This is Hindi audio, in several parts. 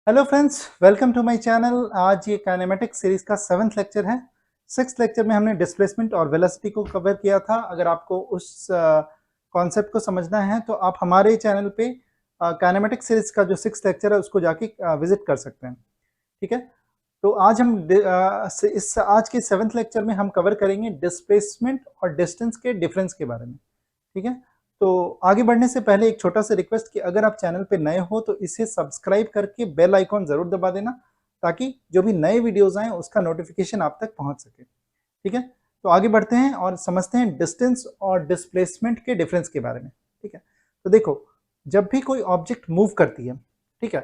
Hello friends, welcome to my channel. आज ये काइनेमेटिक्स सीरीज का 7th लेक्चर है। 6th लेक्चर में हमने डिस्प्लेसमेंट और वेलोसिटी को कवर किया था। अगर आपको उस कॉन्सेप्ट को समझना है तो आप हमारे चैनल पे काइनेमेटिक्स सीरीज का जो 6th लेक्चर है उसको जाके विजिट कर सकते हैं। ठीक है, तो आज हम इस आज के 7th लेक्चर में हम कवर करेंगे डिस्प्लेसमेंट और डिस्टेंस के डिफरेंस के बारे में। ठीक है, तो आगे बढ़ने से पहले एक छोटा सा रिक्वेस्ट कि अगर आप चैनल पे नए हो तो इसे सब्सक्राइब करके बेल आइकॉन जरूर दबा देना, ताकि जो भी नए वीडियोस आए उसका नोटिफिकेशन आप तक पहुंच सके। ठीक है, तो आगे बढ़ते हैं और समझते हैं डिस्टेंस और डिस्प्लेसमेंट के डिफरेंस के बारे में। ठीक है, तो देखो, जब भी कोई ऑब्जेक्ट मूव करती है, ठीक है,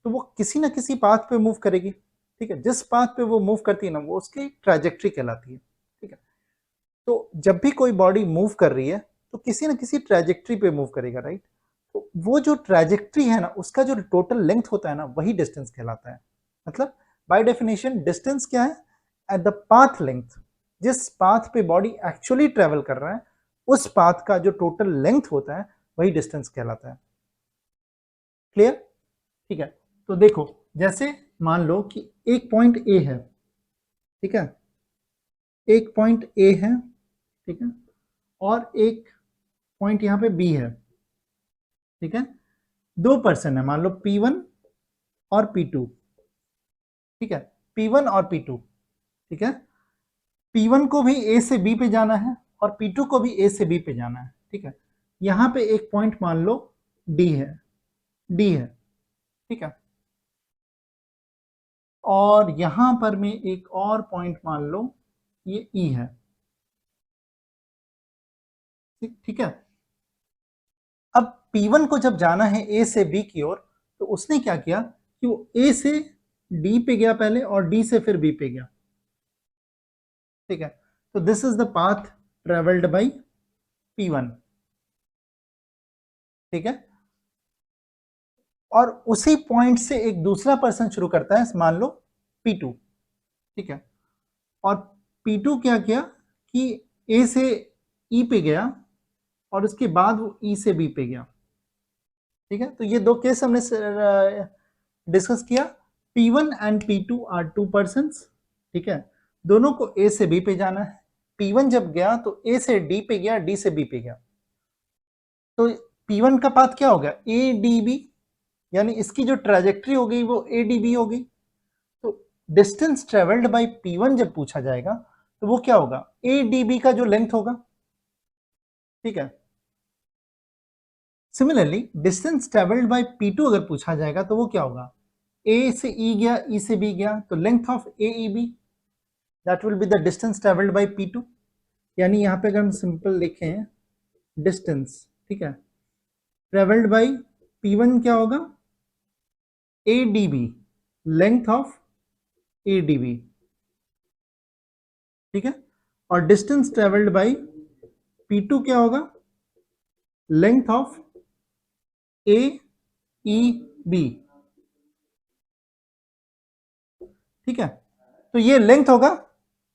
तो वो किसी ना किसी पाथ पे मूव करेगी। ठीक है, जिस पाथ पे वो मूव करती है ना, वो उसकी ट्रैजेक्टरी कहलाती है। ठीक है, तो जब भी कोई बॉडी मूव कर रही है तो किसी ना किसी ट्रैजेक्टरी पे मूव करेगा, राइट। तो वो जो ट्रैजेक्टरी है ना, उसका जो टोटल लेंथ होता है ना, वही डिस्टेंस कहलाता है। मतलब बाय डेफिनेशन डिस्टेंस क्या है? एट द पाथ लेंथ, जिस पाथ पे बॉडी एक्चुअली ट्रेवल कर रहा है उस पाथ का जो टोटल लेंथ होता है वही डिस्टेंस कहलाता है। क्लियर? ठीक है, तो देखो, जैसे मान लो कि एक पॉइंट ए है। ठीक है, एक पॉइंट ए है, ठीक है, और एक पॉइंट यहाँ पे बी है। ठीक है, दो पर्सन है, मान लो P1 और P2। ठीक है, P1 और P2। ठीक है, P1 को भी A से B पे जाना है और P2 को भी A से B पे जाना है। ठीक है, यहाँ पे एक पॉइंट मान लो D है, D है। ठीक है, और यहां पर में एक और पॉइंट मान लो ये E है। ठीक है, अब P1 को जब जाना है A से B की ओर, तो उसने क्या किया कि वो A से D पे गया पहले और D से फिर B पे गया। ठीक है, तो this is the path travelled by P1। ठीक है, और उसी पॉइंट से एक दूसरा पर्सन शुरू करता है, मान लो P2। ठीक है, और P2 क्या किया कि A से E पे गया और उसके बाद वो E से B पे गया। ठीक है, तो ये दो केस हमने डिस्कस किया। P1 and P2 are to persons. ठीक है, दोनों को A से B पे जाना है। P1 जब गया तो A से D पे गया, D से B पे गया। तो P1 का पाथ क्या हो गया? ADB, यानी इसकी जो ट्रैजेक्टरी हो गई वो ADB हो गई। तो डिस्टेंस ट्रेवल्ड बाय P1 जब पूछा जाएगा तो वो क्या होगा? ADB का जो लेंथ होगा। ठीक है, similarly distance travelled bye P2 अगर पूछा जाएगा तो वो क्या होगा? A से E गया, E से B गया, तो length of AEB, that will be the distance travelled bye P2। यानी यहाँ पे अगर हम सिंपल लिखें डिस्टेंस, ठीक है, ट्रेवल्ड बाय P1 क्या होगा? ADB, length of ADB। ठीक है, और डिस्टेंस ट्रेवल्ड बाय P2 क्या होगा? Length of AEB। ठीक है, तो ये लेंथ होगा।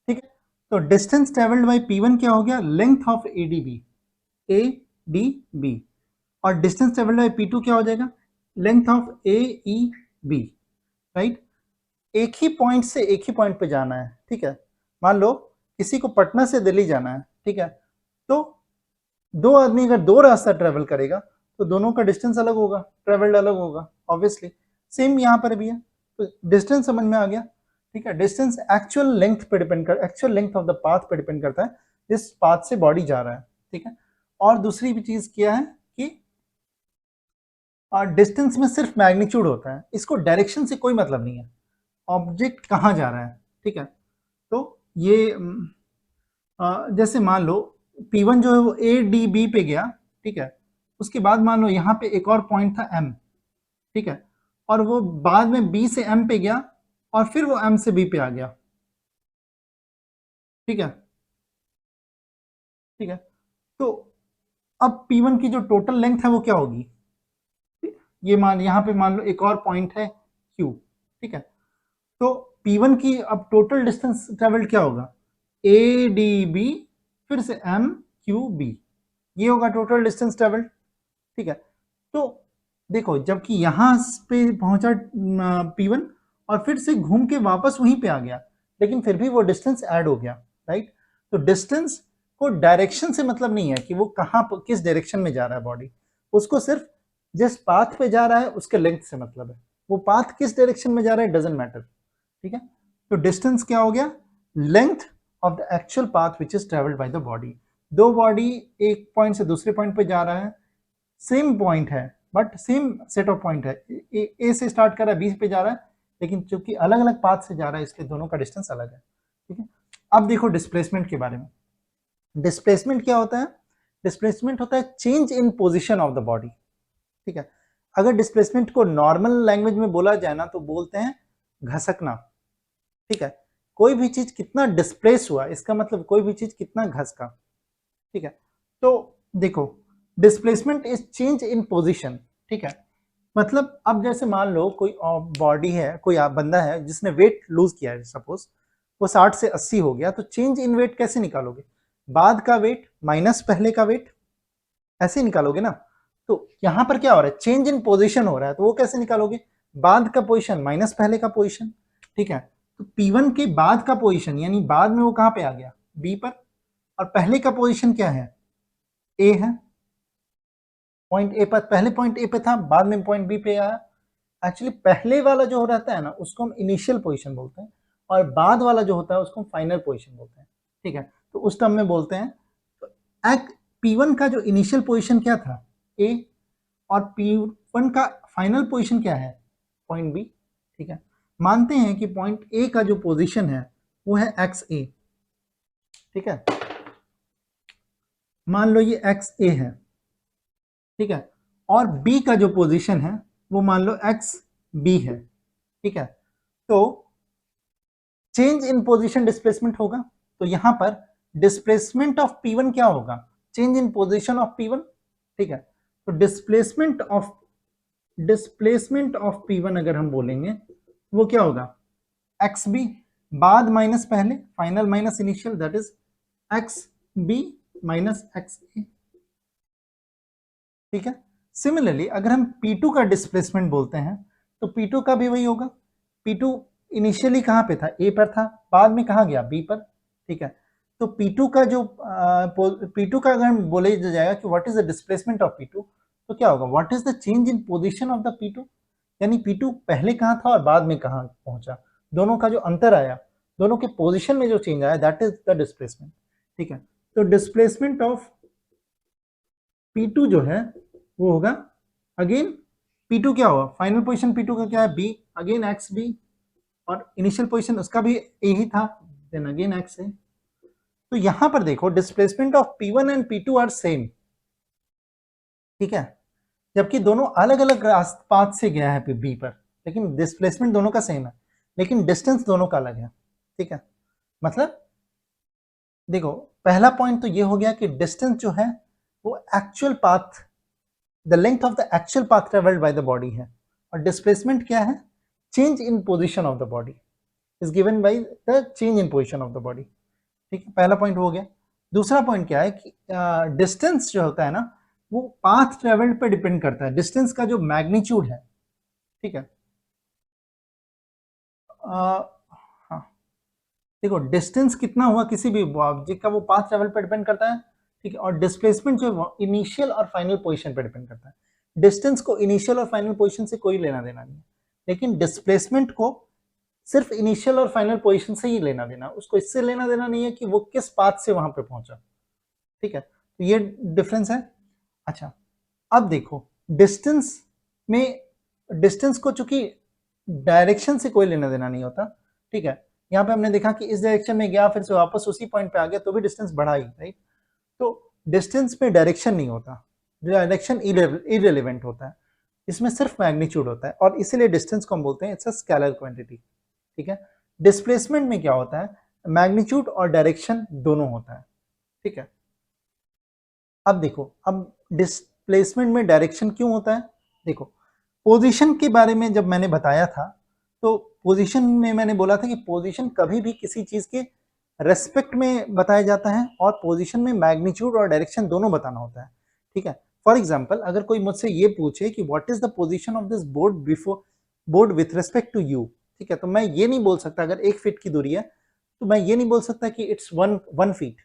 ठीक है, तो डिस्टेंस ट्रेवल्ड बाय P1 क्या हो गया? Length of ADB, ADB। और डिस्टेंस ट्रेवल्ड बाय P2 क्या हो जाएगा? Length of AEB। राइट, एक ही पॉइंट से एक ही पॉइंट पे जाना है। ठीक है, मान लो किसी को पटना से दिल्ली जाना है। ठीक है, तो दो आदमी अगर दो रास्ता ट्रेवल करेगा तो दोनों का डिस्टेंस अलग होगा, ट्रेवल्ड अलग होगा, ऑब्वियसली। सेम यहाँ पर भी है, तो डिस्टेंस समझ में आ गया। ठीक है, डिस्टेंस एक्चुअल लेंथ पे डिपेंड कर, actual length of the path पे डिपेंड करता है जिस पाथ से बॉडी जा रहा है। ठीक है, और दूसरी भी चीज क्या है कि डिस्टेंस में सिर्फ मैग्नीट्यूड होता है, इसको डायरेक्शन से कोई मतलब नहीं है, ऑब्जेक्ट कहाँ जा रहा है। ठीक है, तो ये जैसे मान लो P1 जो है वो ADB पे गया। ठीक है, उसके बाद मान लो यहाँ पे एक और पॉइंट था M। ठीक है, और वो बाद में B से M पे गया और फिर वो M से B पे आ गया। ठीक है, ठीक है, तो अब P1 की जो टोटल लेंथ है वो क्या होगी? ये मान यहाँ पे मान लो एक और पॉइंट है Q। ठीक है, तो P1 की अब टोटल डिस्टेंस ट्रेवल्ड क्या होगा? ADB फिर से MQB, ये होगा टोटल डिस्टेंस ट्रेवल्ड। ठीक है, तो देखो जबकि यहाँ पे पहुंचा P1 और फिर से घूम के वापस वहीं पे आ गया, लेकिन फिर भी वो डिस्टेंस ऐड हो गया, राइट। तो डिस्टेंस को डायरेक्शन से मतलब नहीं है कि वो कहाँ किस डायरेक्शन में जा रहा है बॉडी, उसको सिर्फ जिस पाथ पे जा रहा है उसके लेंथ से मतलब है। वो पाथ किस डायरेक्शन में जा रहा है डजंट मैटर, ठीक है। तो डिस्टेंस क्या हो गया, length of the actual path which is travelled by the body. दो बॉडी एक पॉइंट से दूसरे पॉइंट पे जा रहा है, सेम पॉइंट है but same set of point है, ए से स्टार्ट कर रहा है बी पे जा रहा है, लेकिन चूंकि अलग अलग पाथ से जा रहा है इसलिए दोनों का डिस्टेंस अलग है, ठीक है। अब देखो डिस्प्लेसमेंट के बारे में। डिस्प्लेसमेंट क्या होता है, डिस्प्लेसमेंट होता है change in position of the body, ठीक है। अगर डिस्प्लेसमेंट को नॉर्मल लैंग्वेज में बोला जाए ना तो बोलते हैं घसकना, ठीक है। कोई भी चीज कितना डिस्प्लेस हुआ इसका मतलब कोई भी चीज कितना घसका, ठीक है। तो देखो displacement is change in position, ठीक है। मतलब अब जैसे मान लो कोई बॉडी है, कोई बंदा है जिसने वेट लूज किया है, सपोज वो 60 से 80 हो गया, तो चेंज इन वेट कैसे निकालोगे, बाद का वेट माइनस पहले का वेट, ऐसे निकालोगे ना। तो यहां पर क्या हो रहा है, चेंज इन पोजीशन हो रहा है, तो वो कैसे निकालोगे, बाद का पोजीशन माइनस पहले का पोजीशन, ठीक है। तो P1 के बाद का पोजीशन यानी बाद में वो कहां पे आ गया, B पर, और पहले का पोजीशन क्या है, A है, पॉइंट ए पर, पहले पॉइंट ए पे था बाद में पॉइंट बी पे आया। एक्चुअली पहले वाला जो रहता है ना उसको हम इनिशियल पोजीशन बोलते हैं, और बाद वाला जो होता है उसको हम फाइनल पोजीशन बोलते हैं, ठीक है। तो उस टर्म में बोलते हैं तो P1 का जो इनिशियल पोजीशन क्या था A, और P1 का फाइनल पोजीशन क्या है पॉइंट बी, ठीक है। मानते हैं कि पॉइंट ए का जो पोजीशन है वो है XA, ठीक है। मान लो ये XA है, ठीक है, और B का जो पोजीशन है वो मान लो XB है, ठीक है। तो चेंज इन पोजीशन डिस्प्लेसमेंट होगा, तो यहां पर डिस्प्लेसमेंट ऑफ P1 क्या होगा, change in position of P1, ठीक है। तो डिस्प्लेसमेंट ऑफ P1 अगर हम बोलेंगे वो क्या होगा, XB, बाद माइनस पहले, final minus initial, that is XB minus XA, ठीक है। सिमिलरली अगर हम P2 का डिस्प्लेसमेंट बोलते हैं तो P2 का भी वही होगा। P2 इनिशियली कहाँ पे था, A पर था, बाद में कहाँ गया, B पर, ठीक है। तो P2 का जो P2 का अगर बोले जाएगा कि what is the displacement of P2, तो क्या होगा, what is the change in position of the P2, यानी P2 पहले कहाँ था और बाद में कहाँ पहुंचा, दोनों का जो अंतर आया, दोनों के पोजीशन में जो चेंज आया, दैट इज द डिस्प्लेसमेंट, ठीक है। तो डिस्प्लेसमेंट ऑफ P2 जो है वो होगा, अगेन P2 क्या होगा, फाइनल पोजीशन P2 का क्या है B, अगेन XB, और इनिशियल पोजीशन उसका भी A ही था, देन अगेन XA। तो यहां पर देखो displacement of P1 and P2 are same, ठीक है, जबकि दोनों अलग अलग पाथ से गया है B पर, लेकिन डिस्प्लेसमेंट दोनों का सेम है, लेकिन डिस्टेंस दोनों का अलग है, ठीक है। मतलब देखो पहला पॉइंट तो ये हो गया कि डिस्टेंस जो है वो actual path, the length of the actual path travelled by the body है, और डिस्प्लेसमेंट क्या है, change in position of the body is given by the change in position of the body, ठीक है। पहला पॉइंट हो गया। दूसरा पॉइंट क्या है कि डिस्टेंस जो होता है ना वो पाथ ट्रेवल्ड पे डिपेंड करता है, डिस्टेंस का जो मैग्नीट्यूड है, ठीक है। हाँ देखो डिस्टेंस कितना हुआ किसी भी ऑब्जेक्ट का वो पाथ ट्रेवल पे डिपेंड करता है, ठीक है। और डिस्प्लेसमेंट जो इनिशियल और फाइनल पोजीशन पे डिपेंड करता है। डिस्टेंस को इनिशियल और फाइनल पोजीशन से कोई लेना देना नहीं है, लेकिन डिस्प्लेसमेंट को सिर्फ इनिशियल और फाइनल पोजीशन से ही लेना देना, उसको इससे लेना देना नहीं है कि वो किस पाथ से वहां पे पहुंचा, ठीक है। तो ये डिफरेंस है। अच्छा अब देखो डिस्टेंस में, डिस्टेंस को चूंकि डायरेक्शन से कोई लेना देना नहीं होता, ठीक है। यहाँ पे हमने देखा कि इस डायरेक्शन में गया फिर से वापस उसी पॉइंट पे आ गया तो भी डिस्टेंस बढ़ा ही, राइट। तो डिस्टेंस में डायरेक्शन नहीं होता, डायरेक्शन इररिलेवेंट होता है, इसमें सिर्फ मैग्नीट्यूड होता है, और इसीलिए डिस्टेंस को हम बोलते हैं इट्स अ स्केलर क्वांटिटी, ठीक है। डिस्प्लेसमेंट में क्या होता है, मैग्नीट्यूड और डायरेक्शन दोनों होता है, ठीक है। अब देखो अब डिस्प्लेसमेंट में डायरेक्शन क्यों होता है, देखो पोजीशन के बारे में जब मैंने बताया था तो पोजीशन में मैंने बोला था कि पोजीशन कभी भी किसी चीज के रेस्पेक्ट में बताया जाता है, और पोजीशन में मैग्नीट्यूड और डायरेक्शन दोनों बताना होता है, ठीक है। फॉर एग्जाम्पल अगर कोई मुझसे ये पूछे कि what is the position of this board before board with respect to you, ठीक है, तो मैं ये नहीं बोल सकता, अगर 1 फीट की दूरी है तो मैं ये नहीं बोल सकता कि इट्स 1 फीट,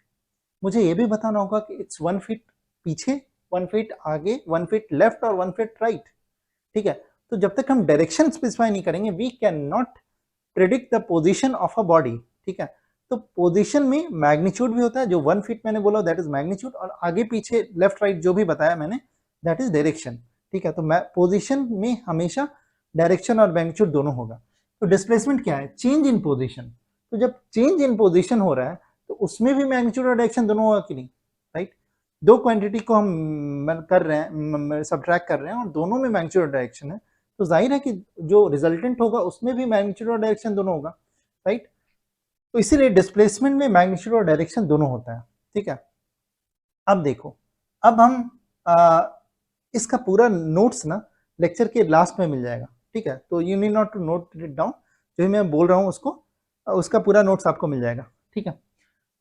मुझे ये भी बताना होगा कि इट्स 1 फीट पीछे, 1 फीट आगे, 1 फीट लेफ्ट और 1 फीट राइट, ठीक है। तो जब तक हम डायरेक्शन स्पेसिफाई नहीं करेंगे we can not predict the position of a body, ठीक है। तो पोजीशन में मैग्नीट्यूड भी होता है, जो 1 फीट मैंने बोला दैट इज मैग्नीट्यूड, और आगे पीछे लेफ्ट राइट जो भी बताया मैंने दैट इज डायरेक्शन, ठीक है। तो पोजीशन में हमेशा डायरेक्शन और मैग्नीट्यूड दोनों होगा। तो डिस्प्लेसमेंट क्या है? Change in position. तो जब चेंज इन पोजीशन हो रहा है तो उसमें भी मैग्नीट्यूड और डायरेक्शन दोनों होगा कि नहीं, राइट। दो क्वांटिटी को हम कर रहे हैं, सबट्रैक्ट कर रहे हैं, और दोनों में मैग्नीट्यूड और डायरेक्शन है, तो जाहिर है कि जो रिजल्टेंट होगा उसमें भी मैग्नीट्यूड और डायरेक्शन दोनों होगा, राइट। तो इसीलिए डिस्प्लेसमेंट में मैग्नीट्यूड और डायरेक्शन दोनों होता है, ठीक है। अब देखो, अब हम इसका पूरा नोट्स ना लेक्चर के लास्ट में मिल जाएगा, ठीक है। तो you need not to note it down, जो मैं बोल रहा हूँ उसको उसका पूरा नोट्स आपको मिल जाएगा, ठीक है।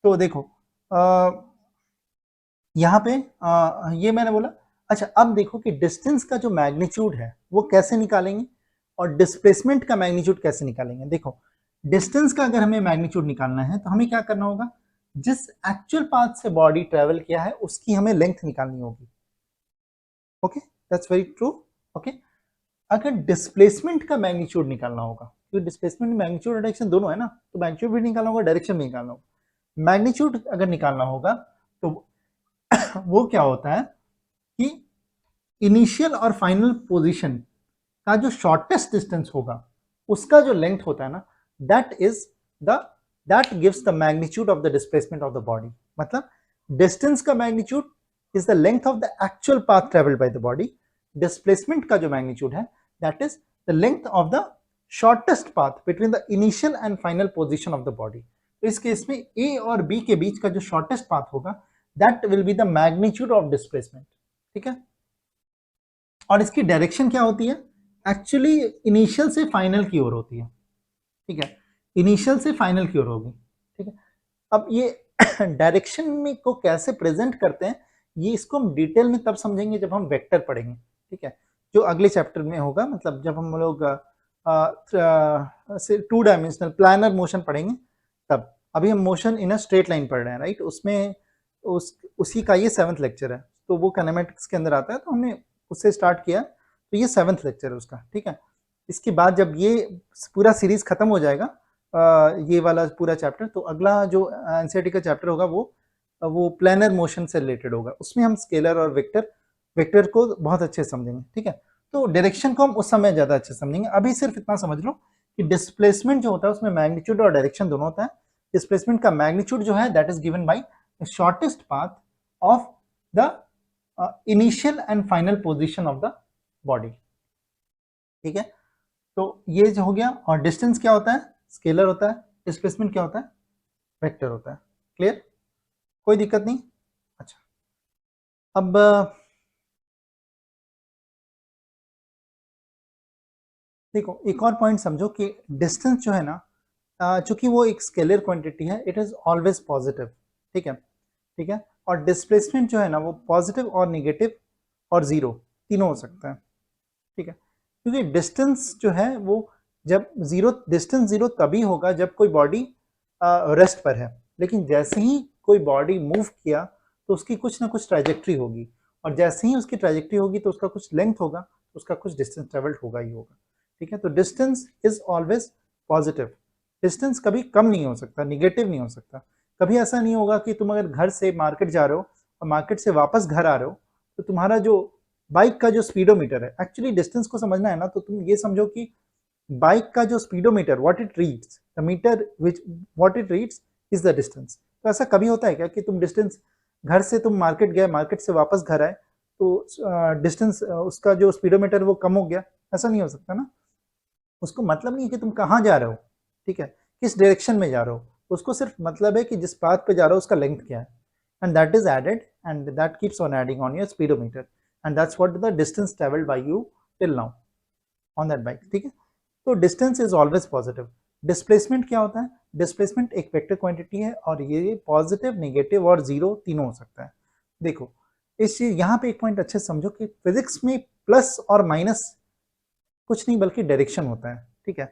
तो देखो यहाँ पे ये मैंने बोला। अच्छा, अब देखो कि डिस्टेंस का जो मैग्नीट्यूड है वो कैसे निकालेंगे और डिस्प्लेसमेंट का मैग्नीट्यूड कैसे निकालेंगे। देखो, डिस्टेंस का अगर हमें मैग्नीट्यूड निकालना है तो हमें क्या करना होगा, जिस एक्चुअल पाथ से बॉडी ट्रेवल किया है उसकी हमें लेंथ निकालनी होगी। Okay, that's very true. Okay, अगर डिस्प्लेसमेंट का मैग्नीट्यूड निकालना होगा, क्योंकि डिस्प्लेसमेंट में मैग्नीट्यूड और डायरेक्शन दोनों है ना, तो मैग्नीट्यूड भी निकालना होगा, डायरेक्शन भी निकालना होगा। मैग्नीट्यूड अगर निकालना होगा तो वो क्या होता है कि इनिशियल और फाइनल पोजीशन का जो शॉर्टेस्ट डिस्टेंस होगा उसका जो लेंथ होता है ना, that gives the magnitude of the displacement of the body. मतलब डिस्टेंस का magnitude is the length of the actual path travelled by the body, displacement का जो मैग्नीट्यूड है that is the length of the shortest path between the initial and final position of the body. तो इस केस में ए और बी के बीच का जो शॉर्टेस्ट पाथ होगा that will be the magnitude of displacement, ठीक है। और इसकी डायरेक्शन क्या होती है, एक्चुअली इनिशियल से फाइनल की ओर होती है, ठीक है, इनिशियल से फाइनल की ओर होगी, ठीक है। अब ये डायरेक्शन में को कैसे प्रेजेंट करते हैं ये इसको हम डिटेल में तब समझेंगे जब हम वेक्टर पढ़ेंगे, ठीक है, जो अगले चैप्टर में होगा। मतलब जब हम लोग 2 डायमेंशनल प्लानर मोशन पढ़ेंगे तब। अभी हम motion in a straight line पढ़ रहे हैं, राइट। उसमें उसी का ये 7th लेक्चर है, तो वो काइनेमेटिक्स के अंदर आता है, तो हमने उससे स्टार्ट किया, तो ये 7th लेक्चर है उसका, ठीक है। इसके बाद जब ये पूरा सीरीज खत्म हो जाएगा, ये वाला पूरा चैप्टर, तो अगला जो एनसीईआरटी का चैप्टर होगा वो प्लानर मोशन से रिलेटेड होगा। उसमें हम स्केलर और वेक्टर को बहुत अच्छे से समझेंगे, ठीक है। तो डायरेक्शन को हम उस समय ज़्यादा अच्छे से समझेंगे। अभी सिर्फ इतना समझ लो कि डिस्प्लेसमेंट जो होता है उसमें मैग्नीट्यूड और डायरेक्शन दोनों होता है। डिस्प्लेसमेंट का मैग्नीट्यूड जो है that is given by shortest path of the initial and final position of the body, ठीक है। तो ये जो हो गया। और डिस्टेंस क्या होता है, स्केलर होता है। डिस्प्लेसमेंट क्या होता है, वेक्टर होता है। क्लियर, कोई दिक्कत नहीं। अच्छा, अब देखो एक और पॉइंट समझो कि डिस्टेंस जो है ना, चूंकि वो एक स्केलर क्वांटिटी है, इट इज ऑलवेज पॉजिटिव, ठीक है, ठीक है। और डिस्प्लेसमेंट जो है ना वो पॉजिटिव और नेगेटिव और जीरो तीनों हो सकता है, ठीक है। क्योंकि डिस्टेंस जो है वो जब डिस्टेंस जीरो तभी होगा जब कोई बॉडी रेस्ट पर है, लेकिन जैसे ही कोई बॉडी मूव किया तो उसकी कुछ ना कुछ ट्रैजेक्टरी होगी, और जैसे ही उसकी ट्रैजेक्टरी होगी तो उसका कुछ लेंथ होगा, तो उसका कुछ डिस्टेंस ट्रेवल्ड होगा ही होगा, ठीक है। तो distance is always positive. Distance कभी कम नहीं हो सकता, निगेटिव नहीं हो सकता। कभी ऐसा नहीं होगा कि तुम अगर घर से मार्केट जा रहे हो और मार्केट से वापस घर आ रहे हो तो तुम्हारा जो बाइक का जो स्पीडोमीटर है, एक्चुअली डिस्टेंस को समझना है ना, तो तुम ये समझो कि बाइक का जो speedometer what it reads, the meter which what it reads is the distance. तो ऐसा कभी होता है क्या कि तुम डिस्टेंस, घर से तुम मार्केट गए, मार्केट से वापस घर आए, तो डिस्टेंस उसका जो स्पीडोमीटर वो कम हो गया? ऐसा नहीं हो सकता ना। उसको मतलब नहीं है कि तुम कहाँ जा रहे हो, ठीक है, किस डायरेक्शन में जा रहे हो, उसको सिर्फ मतलब है कि जिस पाथ पे जा रहे हो उसका लेंथ क्या है, and that is added and that keeps on adding on your speedometer, and that's what the distance travelled by you till now on that bike, ठीक है। तो distance is always positive. Displacement क्या होता है, डिस्प्लेसमेंट एक वेक्टर क्वांटिटी है और ये पॉजिटिव, नेगेटिव और जीरो तीनों हो सकता है। देखो इस चीज यहाँ पे एक पॉइंट अच्छे से समझो कि फिजिक्स में प्लस और माइनस कुछ नहीं बल्कि डायरेक्शन होता है, ठीक है।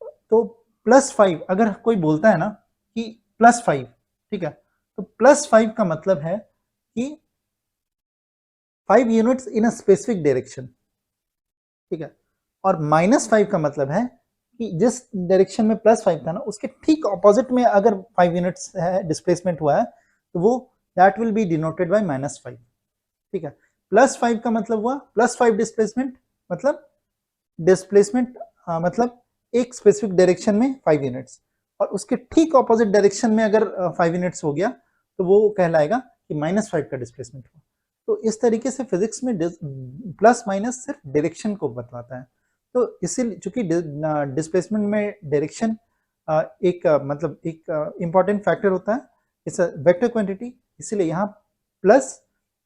तो +5 अगर कोई बोलता है ना कि +5, ठीक है, तो +5 का मतलब है कि 5 units in a specific direction, ठीक है। और -5 का मतलब है कि जिस डायरेक्शन में +5 था ना उसके ठीक ऑपोजिट में अगर 5 यूनिट्स है डिस्प्लेसमेंट हुआ है तो वो that will be denoted by -5, ठीक है। +5 का मतलब हुआ +5 डिस्प्लेसमेंट, मतलब डिस्प्लेसमेंट मतलब एक स्पेसिफिक डायरेक्शन में 5 यूनिट्स, और उसके ठीक ऑपोजिट डायरेक्शन में अगर 5 यूनिट्स हो गया तो वो कहलाएगा कि -5 का डिस्प्लेसमेंट हुआ। तो इस तरीके से फिजिक्स में प्लस माइनस सिर्फ डायरेक्शन को बतलाता है। तो इसीलिए चूंकि डिस्प्लेसमेंट में डायरेक्शन एक मतलब एक इंपॉर्टेंट फैक्टर होता है, इट्स अ वेक्टर क्वांटिटी, इसीलिए यहाँ प्लस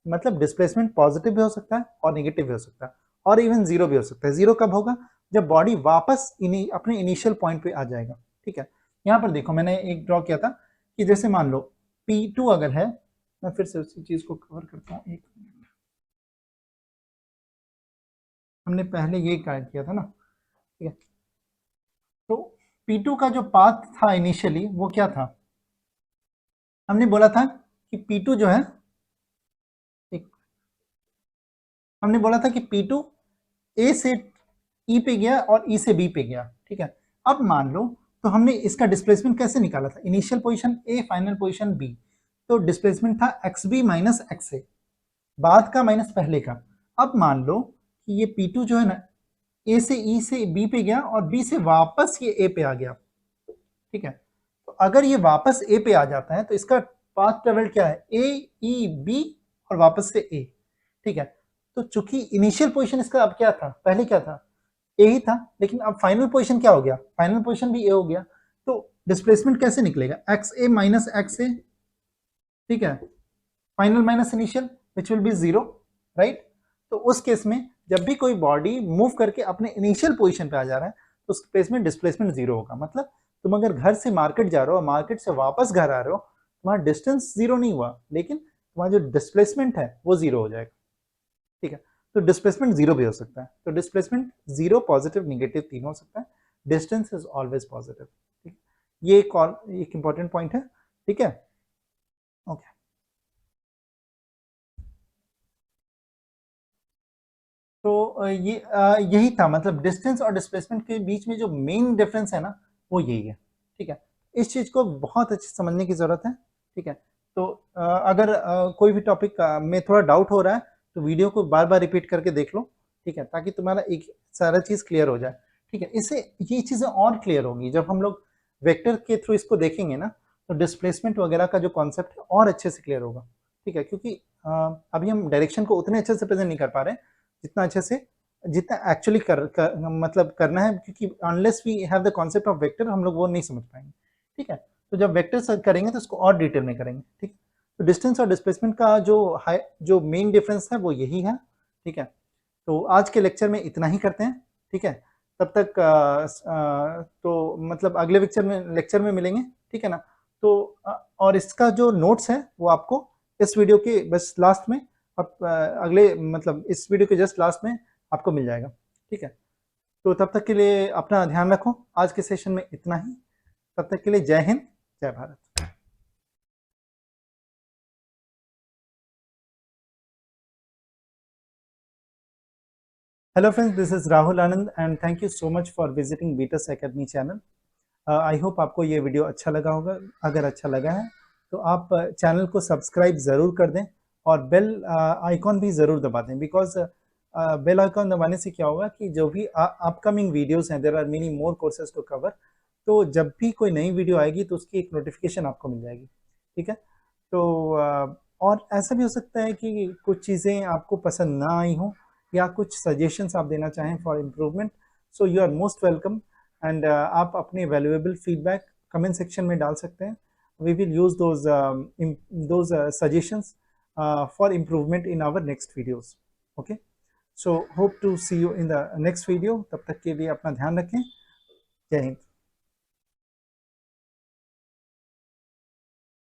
मतलब डिस्प्लेसमेंट पॉजिटिव भी हो सकता है और नेगेटिव भी हो सकता है और इवन जीरो भी हो सकता है। जीरो कब होगा? जब बॉडी वापस अपने इनिशियल पॉइंट पे आ जाएगा, ठीक है। यहाँ पर देखो मैंने एक ड्रॉ किया था कि जैसे मान लो P2 अगर है, मैं फिर से उसी चीज को कवर करता हूँ, एक मिनट, हमने पहले ये गाइड किया था ना, ठीक है। तो P2 का जो पाथ था इनिशियली वो क्या था? हमने बोला था कि P2 जो है, एक हमने बोला था कि P2 ए से ई पे गया और ई से बी पे गया, ठीक है। अब मान लो तो हमने इसका डिस्प्लेसमेंट कैसे निकाला था? Initial position A, final position B, तो डिस्प्लेसमेंट था एक्स बी माइनस एक्स ए, बाद का माइनस पहले का। अब मान लो कि ये P2 जो है ना ए से ई से बी पे गया और बी से वापस ये ए पे आ गया, ठीक है। तो अगर ये वापस ए पे आ जाता है तो इसका पाथ ट्रेवल क्या है? ए ई बी और वापस से ए, ठीक है। तो चूंकि इनिशियल पोजीशन इसका अब क्या था? पहले क्या था? ए ही था, लेकिन अब फाइनल पोजीशन क्या हो गया? फाइनल पोजीशन भी ए हो गया। तो डिस्प्लेसमेंट कैसे निकलेगा? एक्स ए माइनस एक्स ए, ठीक है, final minus initial which will be zero, right. तो उस केस में जब भी कोई बॉडी मूव करके अपने इनिशियल पोजीशन पे आ जा रहा है तो उस केस में डिस्प्लेसमेंट जीरो होगा। मतलब तुम अगर घर से मार्केट जा रहे हो, मार्केट से वापस घर आ रहे हो, तुम्हारा डिस्टेंस जीरो नहीं हुआ, लेकिन तुम्हारा जो डिस्प्लेसमेंट है वो जीरो हो जाएगा, ठीक है। तो डिस्प्लेसमेंट जीरो भी हो सकता है। तो डिस्प्लेसमेंट जीरो, पॉजिटिव, निगेटिव तीन हो सकता है। डिस्टेंस इज ऑलवेज पॉजिटिव, ठीक है। ये एक इंपॉर्टेंट पॉइंट है, ठीक है, ओके। तो यही था, मतलब डिस्टेंस और डिस्प्लेसमेंट के बीच में जो मेन डिफरेंस है ना वो यही है, ठीक है। इस चीज को बहुत अच्छे समझने की जरूरत है, ठीक है। तो अगर कोई भी टॉपिक में थोड़ा डाउट हो रहा है तो वीडियो को बार बार रिपीट करके देख लो, ठीक है, ताकि तुम्हारा एक सारा चीज क्लियर हो जाए, ठीक है। इससे ये चीजें और क्लियर होंगी जब हम लोग वेक्टर के थ्रू इसको देखेंगे ना, तो डिस्प्लेसमेंट वगैरह का जो कॉन्सेप्ट है और अच्छे से क्लियर होगा, ठीक है। क्योंकि अभी हम डायरेक्शन को उतने अच्छे से प्रेजेंट नहीं कर पा रहे जितना अच्छे से, जितना एक्चुअली मतलब करना है, क्योंकि unless we have the concept of vector हम लोग वो नहीं समझ पाएंगे, ठीक है। तो जब वेक्टर करेंगे तो उसको और डिटेल में करेंगे, ठीक। तो डिस्टेंस और डिस्प्लेसमेंट का जो मेन डिफरेंस है वो यही है, ठीक है। तो आज के लेक्चर में इतना ही करते हैं, ठीक है। तब तक तो मतलब अगले लेक्चर में मिलेंगे, ठीक है ना। तो और इसका जो नोट्स है वो आपको इस वीडियो के बस लास्ट में, अब अगले मतलब इस वीडियो के जस्ट लास्ट में आपको मिल जाएगा, ठीक है। तो तब तक के लिए अपना ध्यान रखो। आज के सेशन में इतना ही। तब तक के लिए जय हिंद, जय Bharat. Hello friends, this is Rahul Anand and thank you so much for visiting बीटस academy channel. I hope आपको ये वीडियो अच्छा लगा होगा। अगर अच्छा लगा है तो आप चैनल को सब्सक्राइब ज़रूर कर दें और बेल आइकॉन भी ज़रूर दबा दें, बिकॉज बेल आइकॉन दबाने से क्या होगा कि जो भी अपकमिंग वीडियोस हैं, there are many more courses to cover, तो जब भी कोई नई वीडियो आएगी तो उसकी एक नोटिफिकेशन आपको मिल जाएगी, ठीक है। तो और ऐसा भी हो सकता है कि कुछ चीज़ें आपको पसंद ना आई हों या कुछ सजेशंस आप देना चाहें for improvement, so you are most welcome and आप अपने वैल्यूएबल फीडबैक कमेंट सेक्शन में डाल सकते हैं। We will use those suggestions for improvement in our next videos, okay. So hope to see you in the next video. तब तक के लिए अपना ध्यान रखें। जय हिंद।